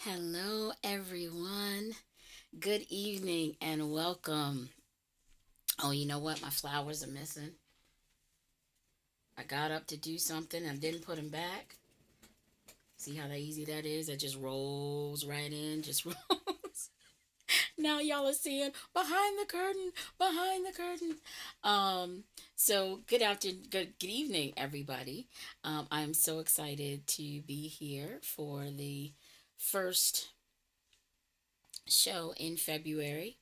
Hello, everyone. Good evening and welcome. Oh, you know what? My flowers are missing. I got up to do something and didn't put them back. See how easy that is? That just rolls right in, just rolls. Now y'all are seeing behind the curtain, behind the curtain. Um, so good afternoon, good evening, everybody. I'm so excited to be here for the first show in February,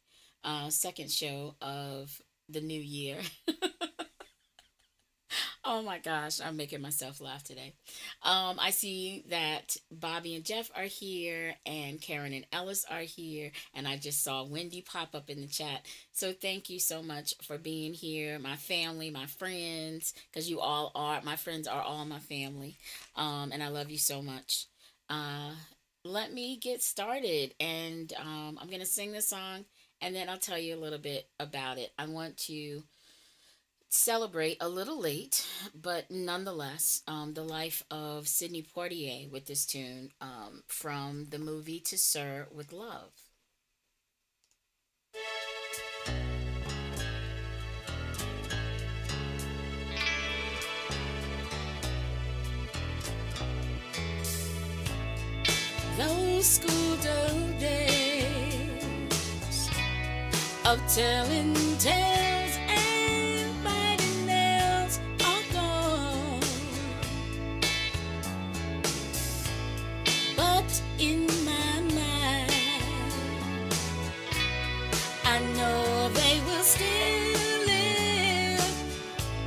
second show of the new year. Oh my gosh, I'm making myself laugh today. I see that Bobby and Jeff are here, and Karen and Ellis are here, and I just saw Wendy pop up in the chat. So thank you so much for being here, my family, my friends, because you all are my friends are all my family, and I love you so much. Uh, Let me get started, and I'm gonna sing this song, and then I'll tell you a little bit about it. I want to celebrate a little late, but nonetheless, the life of Sidney Poitier with this tune from the movie To Sir with Love. Those school days of telling tales and biting nails are gone. But in my mind, I know they will still live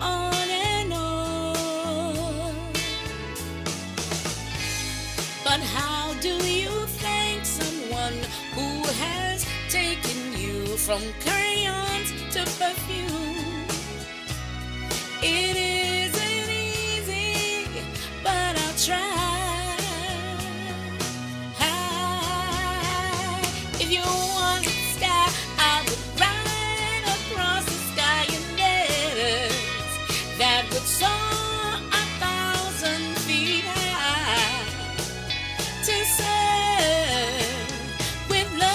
on and on. But how do you thank someone who has taken you from crayons to perfume? It isn't easy, but I'll try. If you want the sky, I would ride across the sky in letters that would soar 1,000 feet high to serve with love.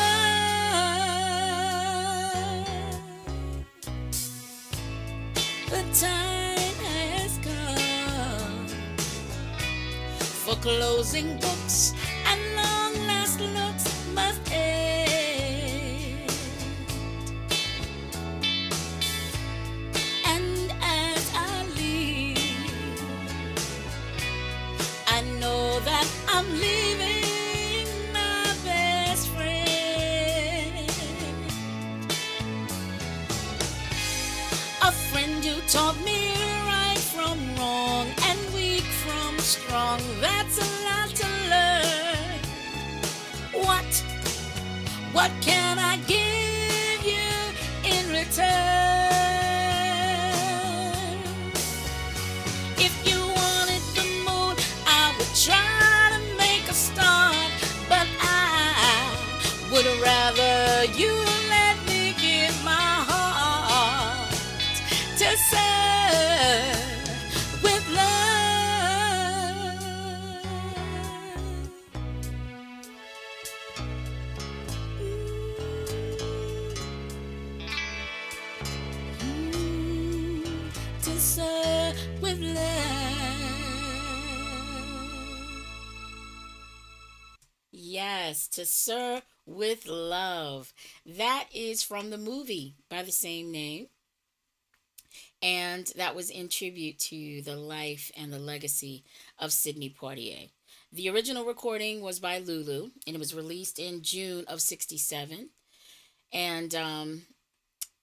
The time has come for closing books, and long last looks must end. And as I leave, I know that I'm leaving my best friend. A friend who taught me right from wrong and weak from strong. That's a lot to learn. What? What can I give you in return? If you wanted the moon, I would try to make a start, but I would rather you let me give my heart to serve with love. To serve with love. Yes, To Sir with Love. That is from the movie by the same name. And that was in tribute to the life and the legacy of Sidney Poitier. The original recording was by Lulu, and it was released in June of '67. And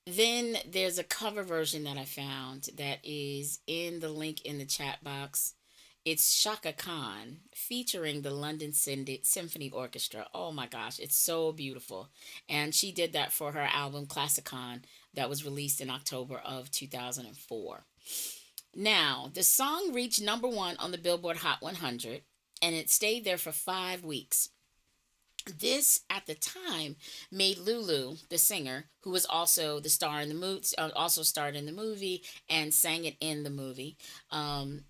then there's a cover version that I found that is in the link in the chat box. It's Shaka Khan featuring the London Symphony Orchestra. Oh my gosh, it's so beautiful. And she did that for her album Classicon that was released in October of 2004. Now, the song reached number one on the Billboard Hot 100, and it stayed there for 5 weeks. This at the time made Lulu, the singer, who was also the star in the movie, also starred in the movie and sang it in the movie.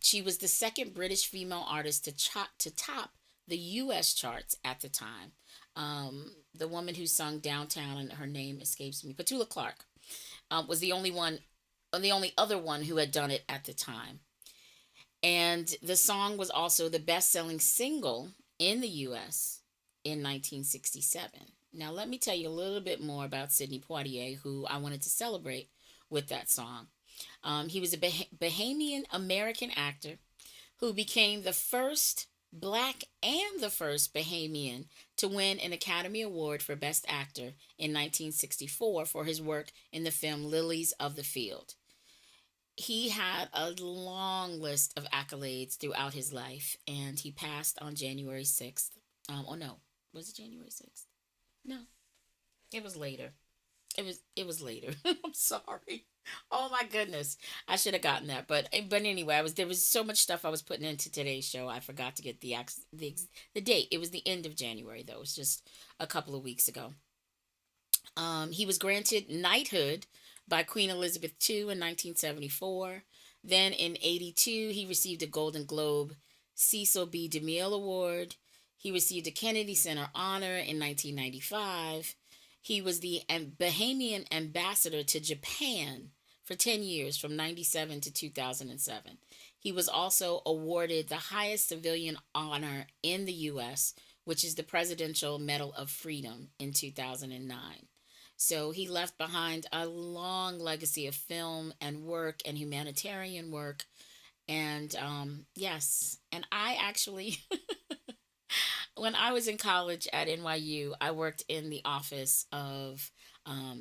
She was the second British female artist to top the U.S. charts at the time. The woman who sung Downtown, and her name escapes me, Petula Clark, was the only one, the only other one who had done it at the time. And the song was also the best selling single in the US in 1967. Now, let me tell you a little bit more about Sidney Poitier, who I wanted to celebrate with that song. He was a Bahamian American actor who became the first black and the first Bahamian to win an Academy Award for Best Actor in 1964 for his work in the film Lilies of the Field. He had a long list of accolades throughout his life, and he passed on January 6th. Oh no, was it January 6th? No, it was later. It was later. I'm sorry. Oh my goodness, I should have gotten that. But anyway, there was so much stuff I was putting into today's show. I forgot to get the date. It was the end of January though. It was just a couple of weeks ago. He was granted knighthood by Queen Elizabeth II in 1974. Then in 82, he received a Golden Globe Cecil B. DeMille Award. He received a Kennedy Center Honor in 1995. He was the Bahamian ambassador to Japan for 10 years from 97 to 2007. He was also awarded the highest civilian honor in the U.S., which is the Presidential Medal of Freedom in 2009. So he left behind a long legacy of film and work and humanitarian work. And yes, and I actually, when I was in college at NYU, I worked in the office of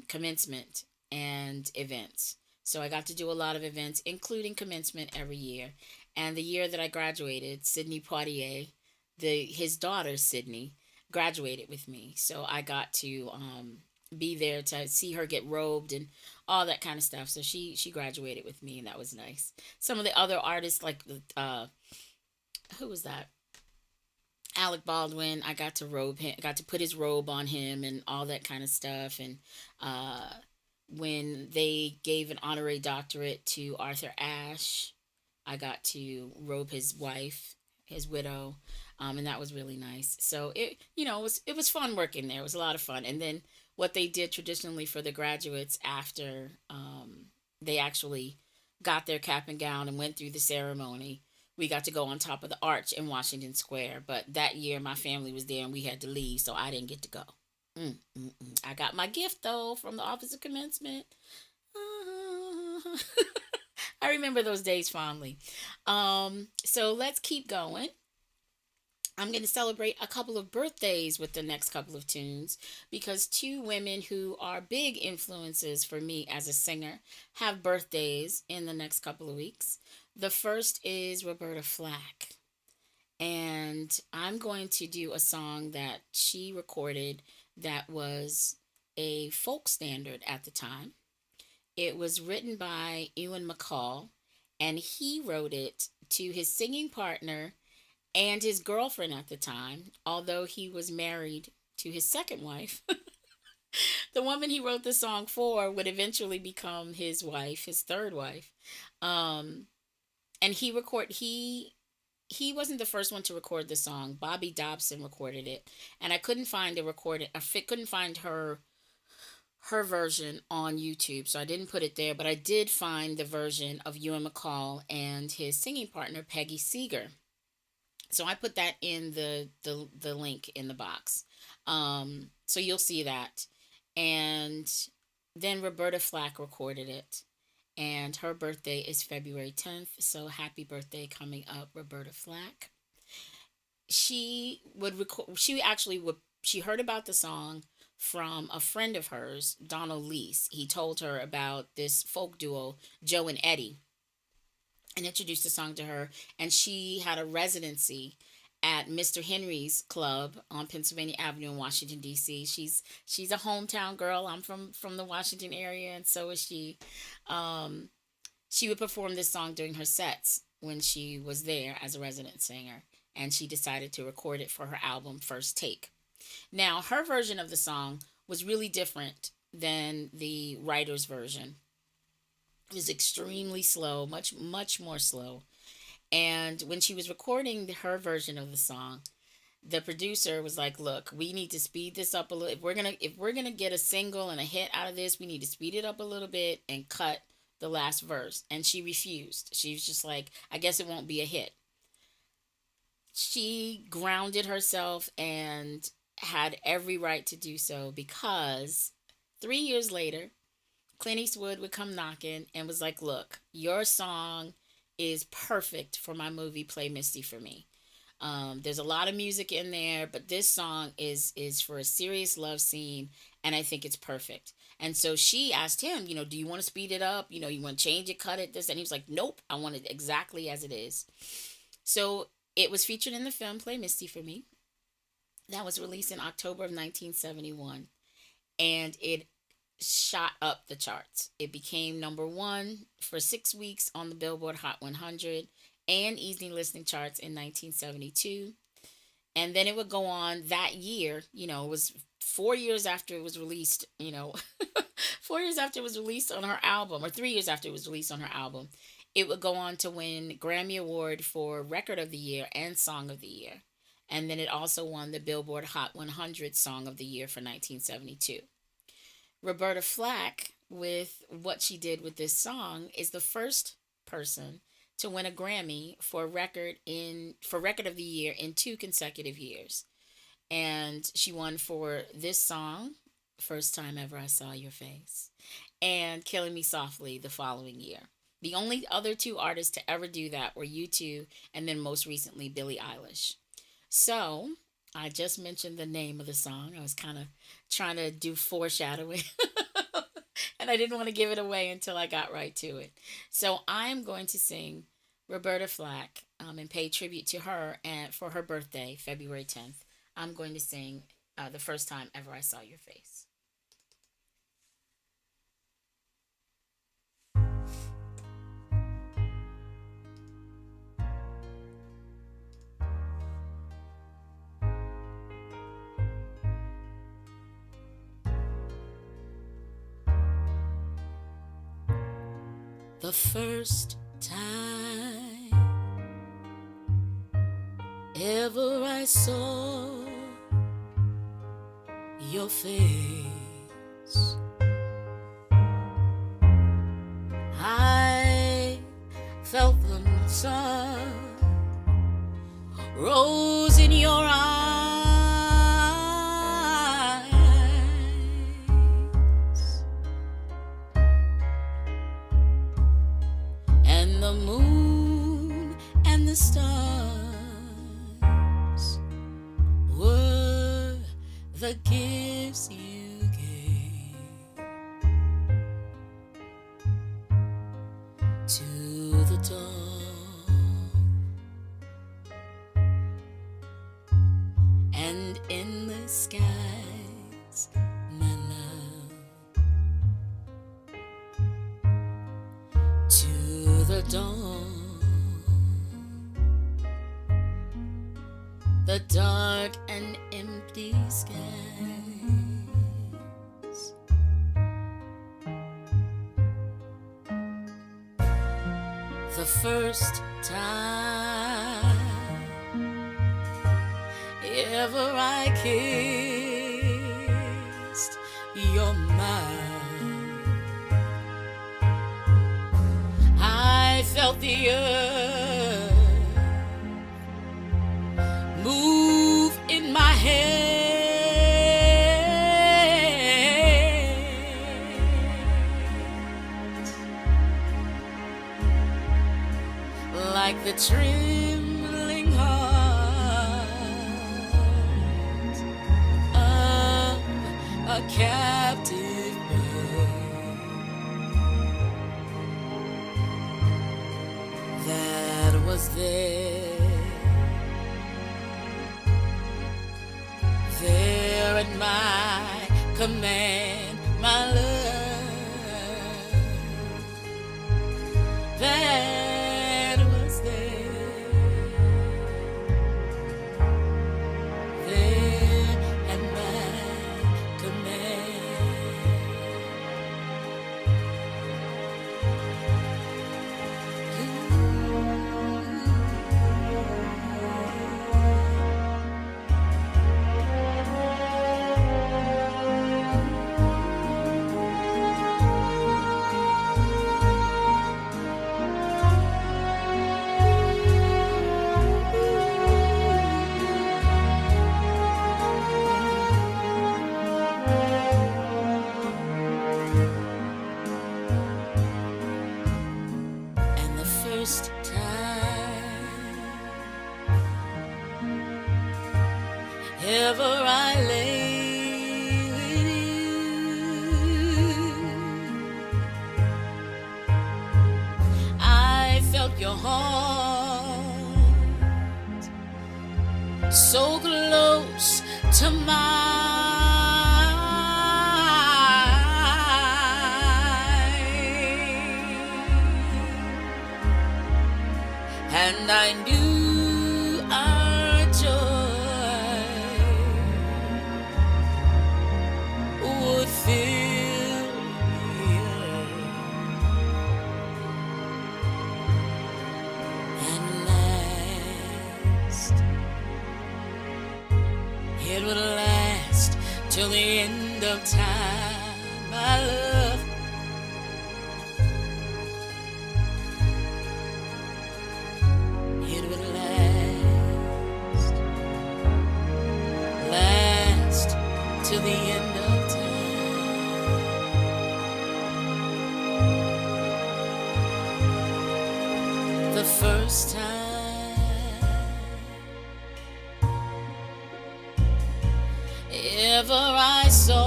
commencement and events. So I got to do a lot of events, including commencement every year. And the year that I graduated, Sidney Poitier, his daughter Sydney, graduated with me. So I got to be there to see her get robed and all that kind of stuff. So she graduated with me, and that was nice. Some of the other artists, like who was that? Alec Baldwin. I got to robe him, got to put his robe on him, and all that kind of stuff. And when they gave an honorary doctorate to Arthur Ashe, I got to robe his wife, his widow, and that was really nice. So it was fun working there. It was a lot of fun. And then what they did traditionally for the graduates after they actually got their cap and gown and went through the ceremony, we got to go on top of the arch in Washington Square. But that year, my family was there and we had to leave, so I didn't get to go. I got my gift though from the Office of Commencement. I remember those days fondly. So let's keep going. I'm going to celebrate a couple of birthdays with the next couple of tunes because two women who are big influences for me as a singer have birthdays in the next couple of weeks. The first is Roberta Flack, and I'm going to do a song that she recorded that was a folk standard at the time. It was written by Ewan MacColl, and he wrote it to his singing partner and his girlfriend at the time, although he was married to his second wife. The woman he wrote the song for would eventually become his wife, his third wife. And he wasn't the first one to record the song. Bonnie Dobson recorded it, and I couldn't find a recording. Couldn't find her version on YouTube, so I didn't put it there. But I did find the version of Ewan MacColl and his singing partner Peggy Seeger. So I put that in the link in the box. So you'll see that. And then Roberta Flack recorded it. And her birthday is February 10th. So happy birthday coming up, Roberta Flack. She heard about the song from a friend of hers, Donald Leese. He told her about this folk duo, Joe and Eddie, and introduced the song to her. And she had a residency at Mr. Henry's Club on Pennsylvania Avenue in Washington, D.C. She's a hometown girl. I'm from the Washington area, and so is she. She would perform this song during her sets when she was there as a resident singer, and she decided to record it for her album First Take. Now, her version of the song was really different than the writer's version. It was extremely slow, much more slow. And when she was recording her version of the song, the producer was like, "Look, we need to speed this up a little. If we're gonna get a single and a hit out of this, we need to speed it up a little bit and cut the last verse." And she refused. She was just like, "I guess it won't be a hit." She grounded herself and had every right to do so, because 3 years later, Clint Eastwood would come knocking and was like, "Look, your song is perfect for my movie Play Misty for Me. There's a lot of music in there, but this song is for a serious love scene, and I think it's perfect." And so she asked him, "Do you want to speed it up? You want to change it, cut it, this?" And he was like, "Nope, I want it exactly as it is." So it was featured in the film Play Misty for Me. That was released in October of 1971, and it shot up the charts. It became number one for 6 weeks on the Billboard Hot 100 and Easy Listening charts in 1972. And then it would go on that year. It was 4 years after it was released, 4 years after it was released on her album, or 3 years after it was released on her album. It would go on to win Grammy Award for Record of the Year and Song of the Year. And then it also won the Billboard Hot 100 Song of the Year for 1972. Roberta Flack, with what she did with this song, is the first person to win a Grammy for Record of the Year in 2 consecutive years. And she won for this song, First Time Ever I Saw Your Face, and Killing Me Softly the following year. The only other two artists to ever do that were U2 and then most recently Billie Eilish. So, I just mentioned the name of the song. I was kind of trying to do foreshadowing. And I didn't want to give it away until I got right to it. So, I'm going to sing Roberta Flack and pay tribute to her, and for her birthday, February 10th. I'm going to sing The First Time Ever I Saw Your Face. The first time ever I saw your face, I felt the sun rose in your eyes, and the moon and the stars were the gifts you gave to the dawn. And in the skies, my love, to the dawn. The dark and empty skies, the first time ever I kissed your mouth, I felt the earth move in my hands, like the trembling heart of a captive bird that was there at my command, my love, that was there at my command. Ooh. ever I lay with you, I felt your heart so close to mine, and I knew our joy would fill me and last. It would last till the end of time, my love. It would last till the end of time. The first time ever I saw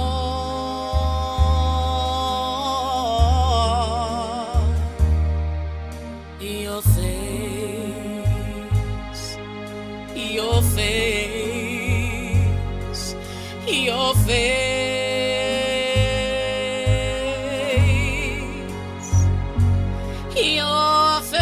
your face, your face, your face, your face.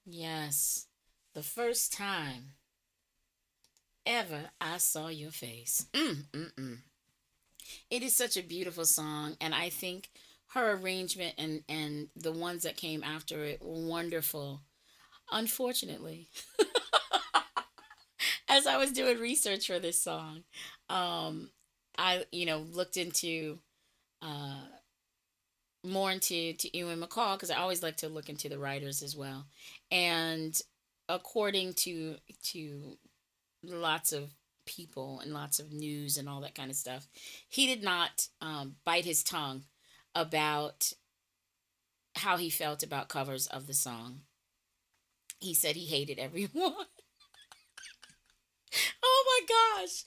Yes, the first time ever I saw your face. It is such a beautiful song, and I think her arrangement and the ones that came after it were wonderful. Unfortunately, as I was doing research for this song, um, I looked into uh, more into Ewan MacColl because I always like to look into the writers as well, and according to lots of people and lots of news and all that kind of stuff, he did not bite his tongue about how he felt about covers of the song. He said he hated everyone. Oh my gosh.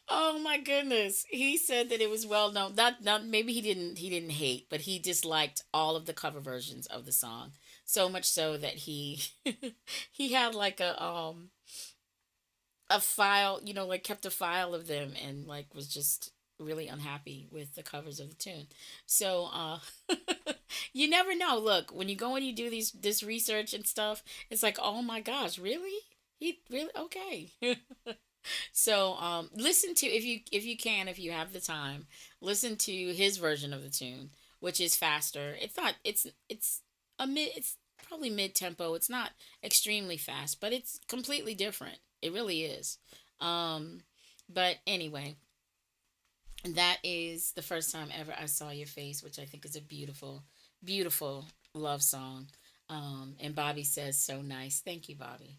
Oh my goodness. He said that it was well known. Not maybe he didn't hate, but he disliked all of the cover versions of the song. So much so that he he had like a file, like kept a file of them and like was just really unhappy with the covers of the tune. So you never know. Look, when you go and you do this research and stuff, it's like, "Oh my gosh, really? He really okay." So listen to, if you have the time, listen to his version of the tune, which is faster. It's probably mid tempo. It's not extremely fast, but it's completely different. It really is. Um, but anyway, that is the first time ever I saw your face, which I think is a beautiful, beautiful love song. And Bobby says so nice. Thank you, Bobby.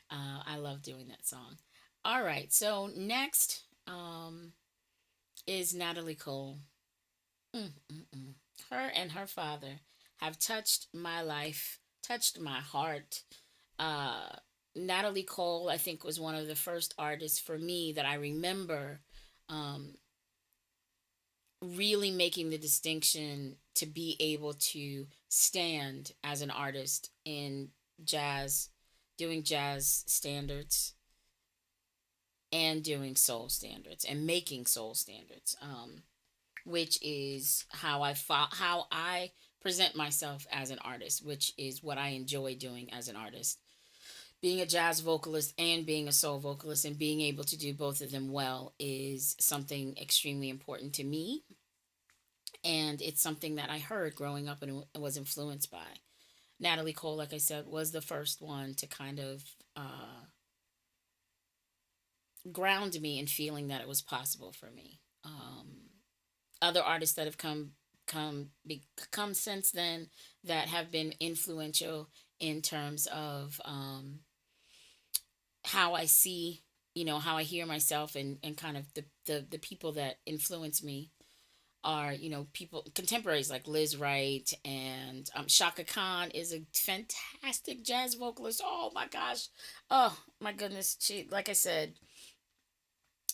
I love doing that song. All right, so next is Natalie Cole. Mm-mm-mm. Her and her father have touched my life, touched my heart. Uh, Natalie Cole, I think, was one of the first artists for me that I remember um, really making the distinction to be able to stand as an artist in jazz, doing jazz standards and doing soul standards and making soul standards, which is how I present myself as an artist, which is what I enjoy doing as an artist. Being a jazz vocalist and being a soul vocalist and being able to do both of them well is something extremely important to me, and it's something that I heard growing up and was influenced by. Natalie Cole, like I said, was the first one to kind of ground me in feeling that it was possible for me. Other artists that have come since then that have been influential in terms of how I see how I hear myself, and kind of the people that influence me are, people, contemporaries like Liz Wright, and Shaka Khan is a fantastic jazz vocalist. Oh my gosh. Oh my goodness. She, like I said,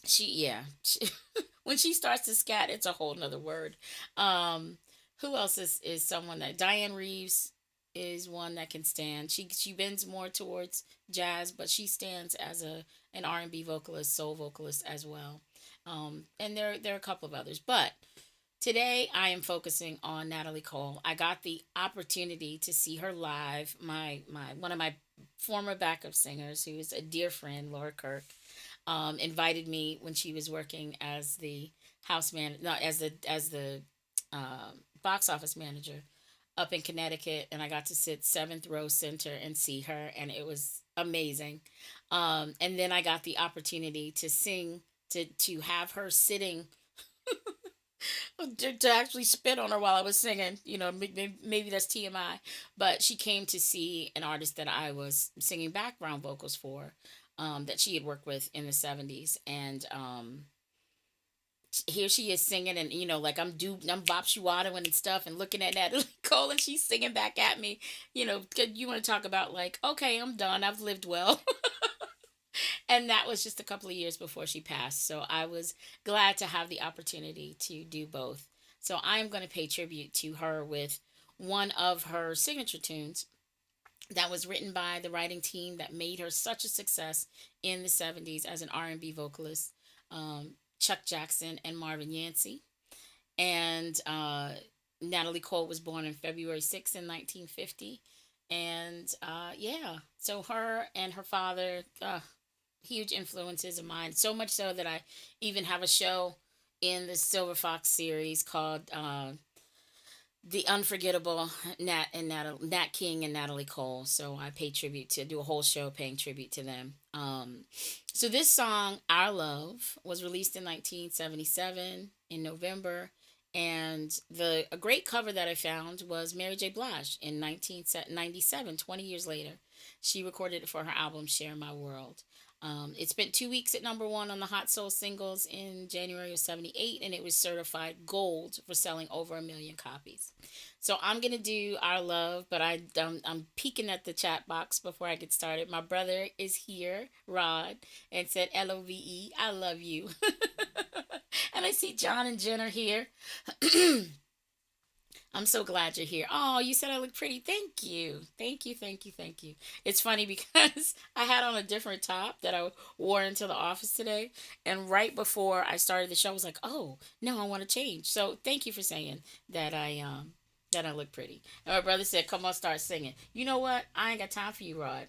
she when she starts to scat, it's a whole nother word. Who else is someone that Diane Reeves is one that can stand. She bends more towards jazz, but she stands as an R&B vocalist, soul vocalist as well. And there are a couple of others, but today I am focusing on Natalie Cole. I got the opportunity to see her live. My one of my former backup singers, who is a dear friend, Laura Kirk, invited me when she was working as the house man, no, as the box office manager up in Connecticut, and I got to sit seventh row center and see her, and it was amazing. And then I got the opportunity to sing, to have her sitting, to actually spit on her while I was singing. Maybe that's TMI, but she came to see an artist that I was singing background vocals for, that she had worked with in the 70s. And here she is singing, and like I'm bop shwadoing and stuff, and looking at Natalie Cole, and she's singing back at me. 'Cause you want to talk about, like, okay, I'm done, I've lived well. And that was just a couple of years before she passed, so I was glad to have the opportunity to do both. So I'm going to pay tribute to her with one of her signature tunes that was written by the writing team that made her such a success in the 70s as an R&B vocalist, Chuck Jackson and Marvin Yancy. And Natalie Cole was born on February 6th in 1950. And yeah, so her and her father, huge influences of mine. So much so that I even have a show in the Silver Fox series called The Unforgettable Nat King and Natalie Cole. So I pay tribute to, do a whole show paying tribute to them. So this song, Our Love, was released in 1977 in November. And a great cover that I found was Mary J. Blige in 1997, 20 years later. She recorded it for her album Share My World. It spent 2 weeks at number one on the Hot Soul Singles in January of 78, and it was certified gold for selling over 1 million copies. So I'm going to do Our Love, but I'm peeking at the chat box before I get started. My brother is here, Rod, and said, LOVE, I love you. And I see John and Jen are here. I'm so glad you're here. Oh, you said I look pretty. Thank you. Thank you, thank you, thank you. It's funny because I had on a different top that I wore into the office today. And right before I started the show, I was like, oh, no, I want to change. So thank you for saying that I look pretty. And my brother said, come on, start singing. You know what? I ain't got time for you, Rod.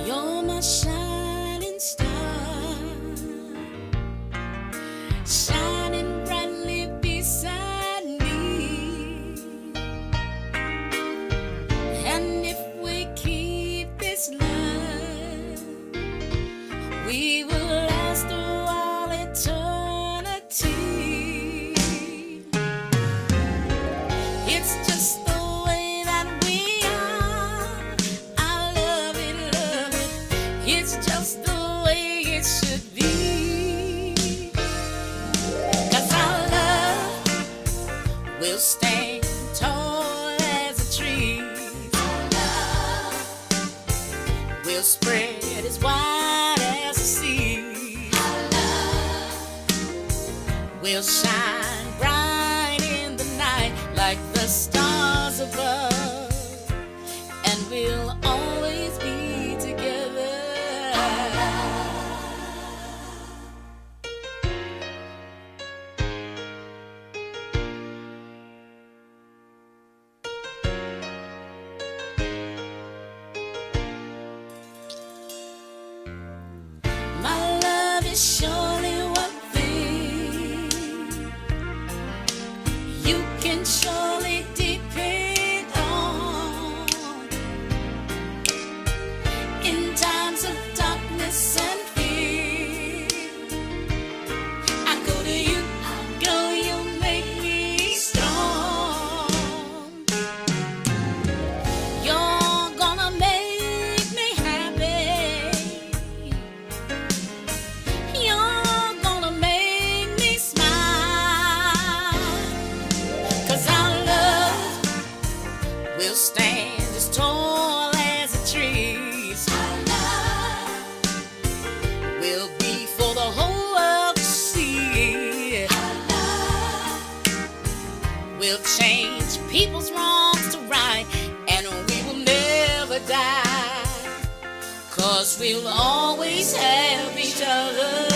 You're my shining star, shining brightly beside me. And if we keep this love, we will last through all eternity. It's just the way that we are. I love it, love it. It's just the way it should be. 'Cause our love will stand tall as a tree. Our love will spread as wide as the sea. Our love will shine bright in the night like the stars above, and we'll always be together. My love is surely one thing you can surely depend on. change people's wrongs to right, and we will never die, 'cause we'll always have each other.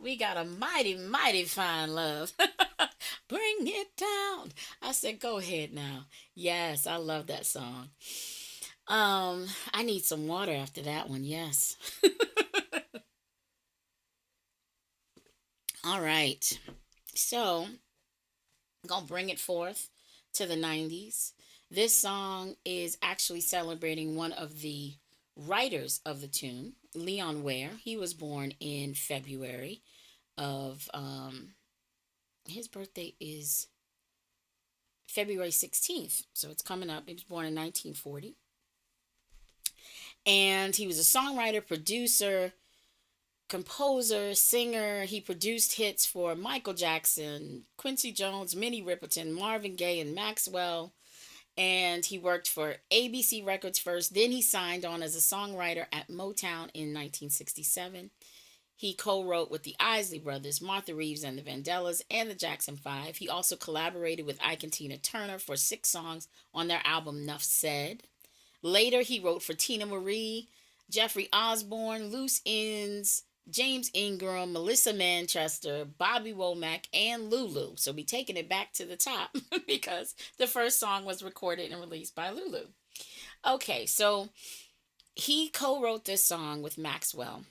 We got a mighty, mighty fine love. Bring it down. I said, go ahead now. Yes, I love that song. I need some water after that one. Yes. All right. So, I'm going to bring it forth to the 90s. This song is actually celebrating one of the writers of the tune, Leon Ware. He was born in February of, his birthday is February 16th. So it's coming up. He was born in 1940. And he was a songwriter, producer, composer, singer. He produced hits for Michael Jackson, Quincy Jones, Minnie Riperton, Marvin Gaye, and Maxwell. And he worked for ABC Records first. Then he signed on as a songwriter at Motown in 1967. He co-wrote with the Isley Brothers, Martha Reeves and the Vandellas, and the Jackson 5. He also collaborated with Ike and Tina Turner for 6 songs on their album Nuff Said. Later, he wrote for Tina Marie, Jeffrey Osborne, Loose Ends, James Ingram, Melissa Manchester, Bobby Womack, and Lulu. So we're taking it back to the top because the first song was recorded and released by Lulu. Okay, so he co-wrote this song with Maxwell.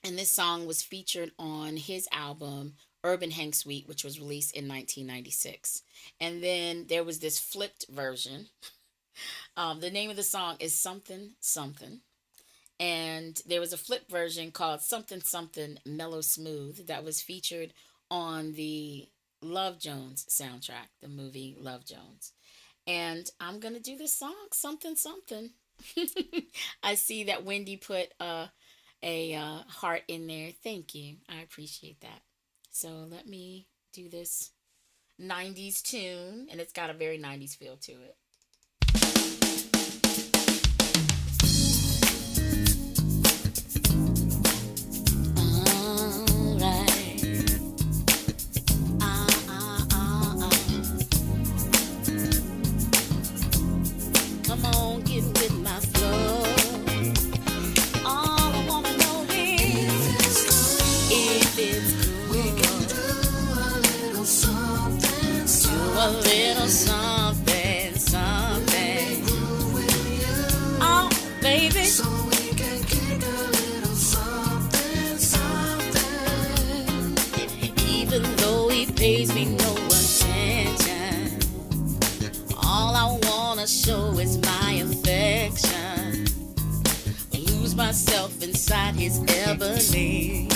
And this song was featured on his album, Urban Hang Suite, which was released in 1996. And then there was this flipped version. The name of the song is Something Something. And there was a flip version called Something Something Mellow Smooth that was featured on the Love Jones soundtrack, the movie Love Jones. And I'm going to do this song, Something Something. I see that Wendy put a heart in there. Thank you. I appreciate that. So let me do this 90s tune, and it's got a very 90s feel to it. All right. Come on, get with my flow. All I wanna know is if it's cool. We can do a little something, do a little something, something. Oh, baby. So we can kick a little something, something. Even though he pays me no attention, all I wanna show is my affection. Lose myself inside his ebony,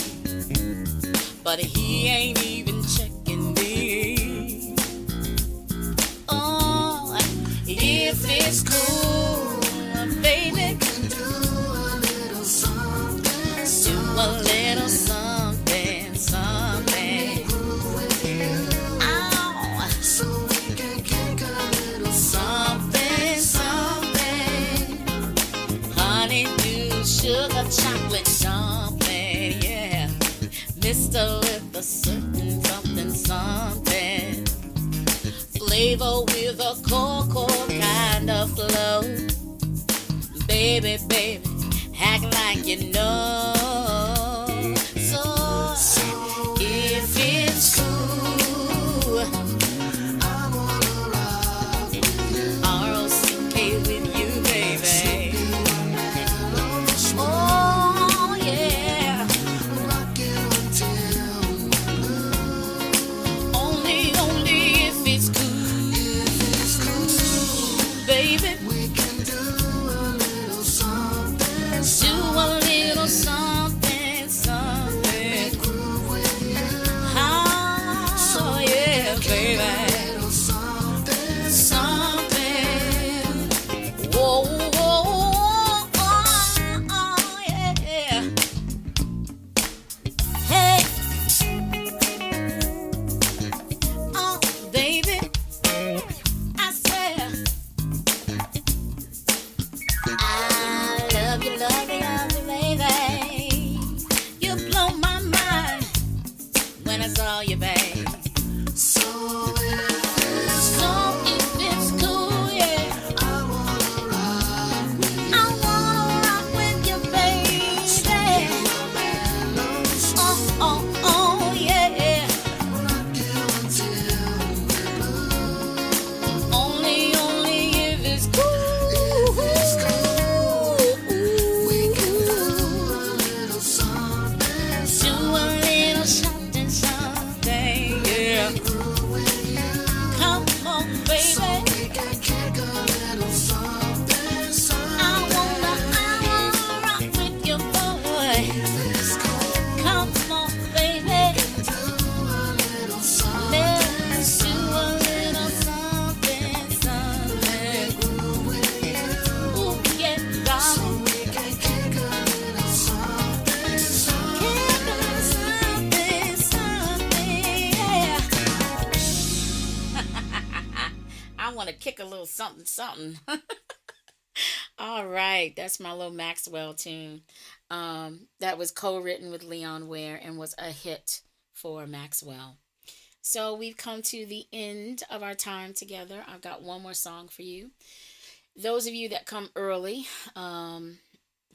but he ain't even checking me. Oh, if it's cool, baby, can do a little something, do a little something, something. Oh, so we can kick a little something, something. Honeydew, sugar, chocolate, something, yeah. Mister with a certain something, something. Flavor with a cocoa kind of flow. Baby, baby, act like you know. So, if it's cool, I wanna rock with you. R-O-C-K with you, baby. Oh, yeah. Rock you until only if it's cool. If it's cool, baby. We can do a little something, do a little something, something. Groove with you. Oh, yeah, baby. Something, something. Whoa, whoa, oh, yeah. Hey, oh, baby, I swear, I love you, love you, love you, baby. You blow my mind when I saw you, babe. So if it's cool, yeah, I wanna rock with you, baby. Oh, yeah. Only if it's cool. We can do a little something, do a little something, something, yeah. Come on, baby. So we can kick a little something, something. I wanna rock with you, boy. Come on, baby. Do a little something. Let's do a little something, something. Ooh, yeah, darling. So we can kick a little something, something. Kick a little something, something, yeah. I want to kick a little something, something. All right, that's my little Maxwell tune. That was co-written with Leon Ware and was a hit for Maxwell. So we've come to the end of our time together. I've got one more song for you. Those of you that come early,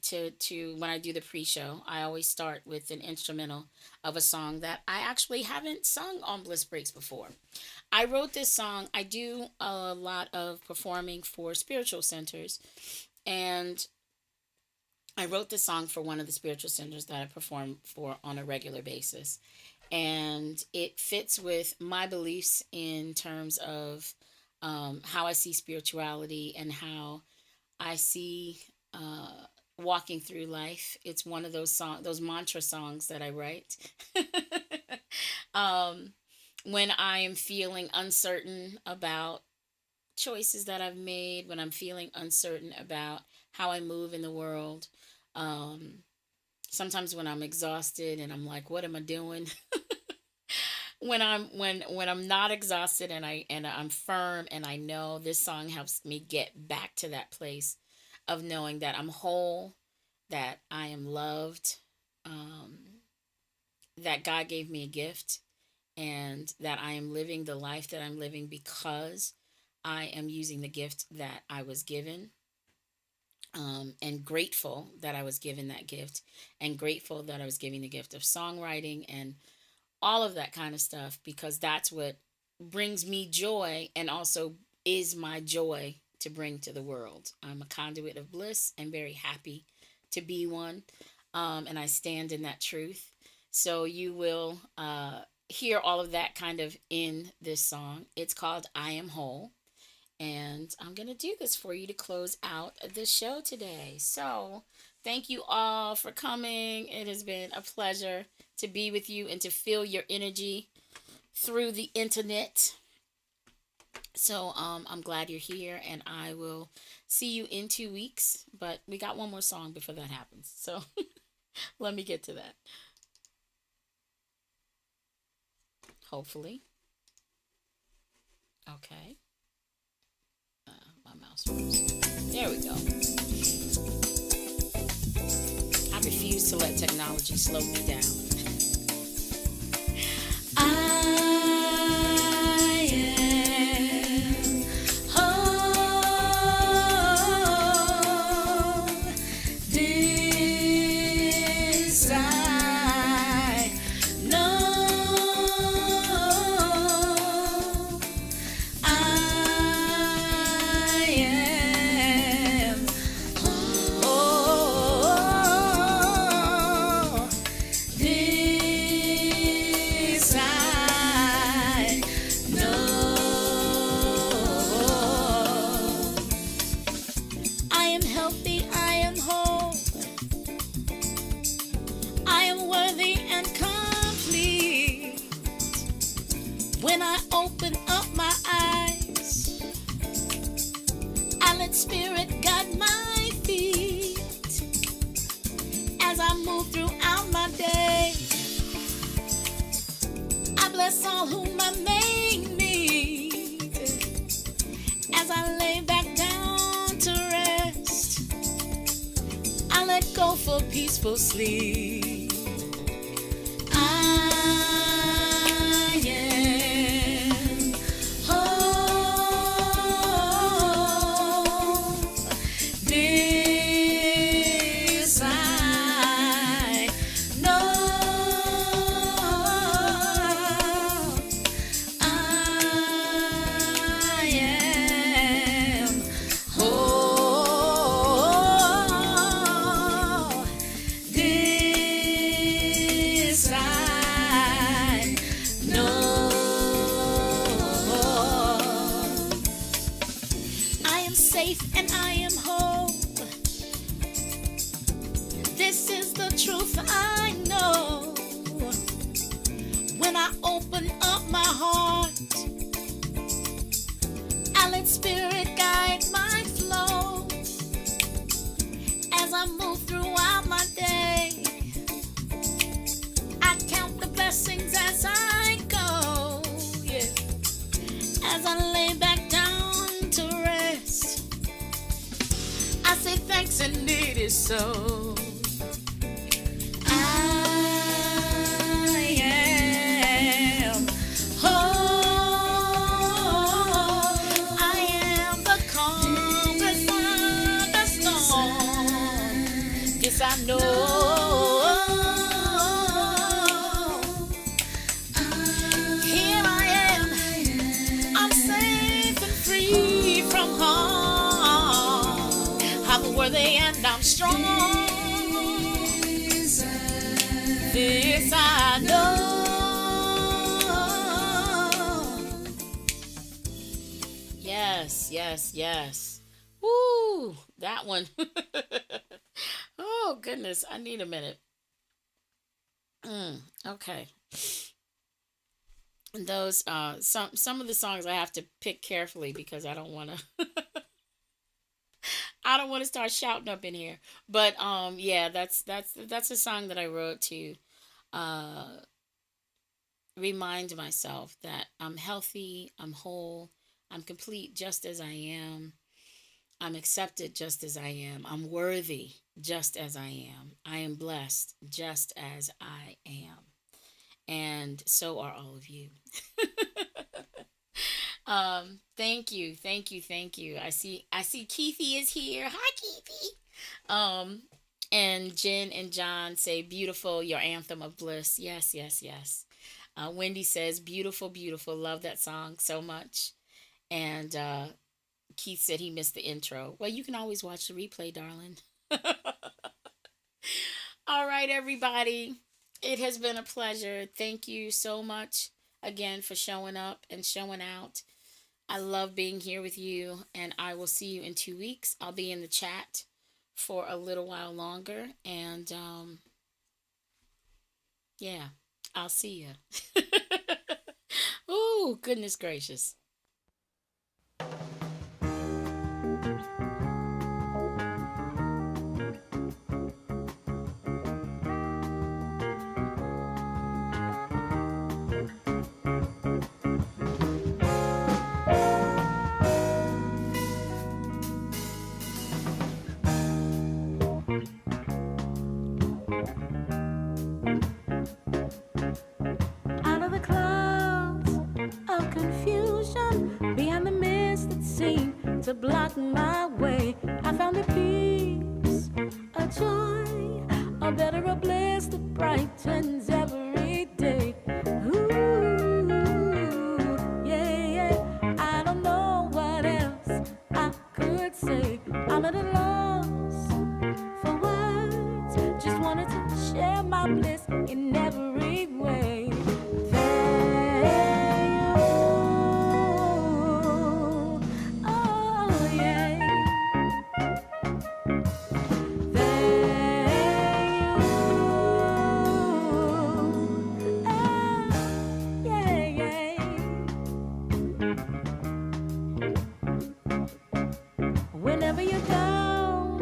to when I do the pre-show, I always start with an instrumental of a song that I actually haven't sung on Bliss Breaks before. I wrote this song. I do a lot of performing for spiritual centers, and I wrote this song for one of the spiritual centers that I perform for on a regular basis. And it fits with my beliefs in terms of how I see spirituality and how I see walking through life. It's one of those mantra songs that I write. um, when I am feeling uncertain about choices that I've made, when I'm feeling uncertain about how I move in the world. Um, Sometimes when I'm exhausted and I'm like, what am I doing? when I'm not exhausted and I'm firm and I know this song helps me get back to that place of knowing that I'm whole, that I am loved, um, that God gave me a gift, and that I am living the life that I'm living because I am using the gift that I was given, and grateful that I was given that gift, and grateful that I was given the gift of songwriting and all of that kind of stuff, because that's what brings me joy and also is my joy to bring to the world. I'm a conduit of bliss and very happy to be one. And I stand in that truth. So you will hear all of that kind of in this song. It's called I Am Whole. And I'm going to do this for you to close out the show today. So, thank you all for coming. It has been a pleasure to be with you and to feel your energy through the internet. So, I'm glad you're here, and I will see you in 2 weeks. But we got one more song before that happens. So, let me get to that. Hopefully. Okay. My mouse froze. There we go. I refuse to let technology slow me down. I am whole. This I know. I am whole. This I know. I am healthy, I am whole. I am worthy and complete. When I open up my eyes, I let spirit guide my feet. As I move throughout my day, I bless all whom I may meet. As I lay back down to rest, I let go for peaceful sleep. I am whole. This I know. I am whole. This I know. I am safe and I am whole. This is the truth I know. When I open up my heart, I let spirit guide my flow. As I move throughout my day, I count the blessings as I go. Yeah. As I lay back down to rest, I say thanks and it is so. I am whole. I am the calm beside the storm. Yes, I know. Here I am. I'm safe and free from harm. I'm worthy and I'm strong. This I know. Yes, yes, yes. Woo, that one. Oh goodness, I need a minute. Okay. And those some of the songs I have to pick carefully because I don't want to I don't want to start shouting up in here. But yeah, that's a song that I wrote to uh remind myself that I'm healthy, I'm whole, I'm complete just as I am. I'm accepted just as I am. I'm worthy just as I am. I am blessed just as I am. And so are all of you. Thank you, thank you, thank you. I see Keithy is here. Hi Keithy. And Jen and John say beautiful, your anthem of bliss. Yes, yes, yes. Wendy says beautiful, beautiful. Love that song so much. And Keith said he missed the intro. Well, you can always watch the replay, darling. All right, everybody. It has been a pleasure. Thank you so much again for showing up and showing out. I love being here with you, and I will see you in 2 weeks. I'll be in the chat for a little while longer, and yeah, I'll see you. Oh, goodness gracious. Out of the clouds of confusion, beyond the mist that seemed to block my way, I found a peace, a joy, a better, a bliss that brightens every day. Ooh, yeah, yeah. I don't know what else I could say. I'm at a loss for words. Just wanted to share my bliss in every way. Thank you. Oh, yeah. Thank you. Ah, yeah, yeah. Whenever you're down,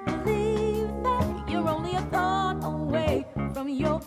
believe that you're only a thought away from your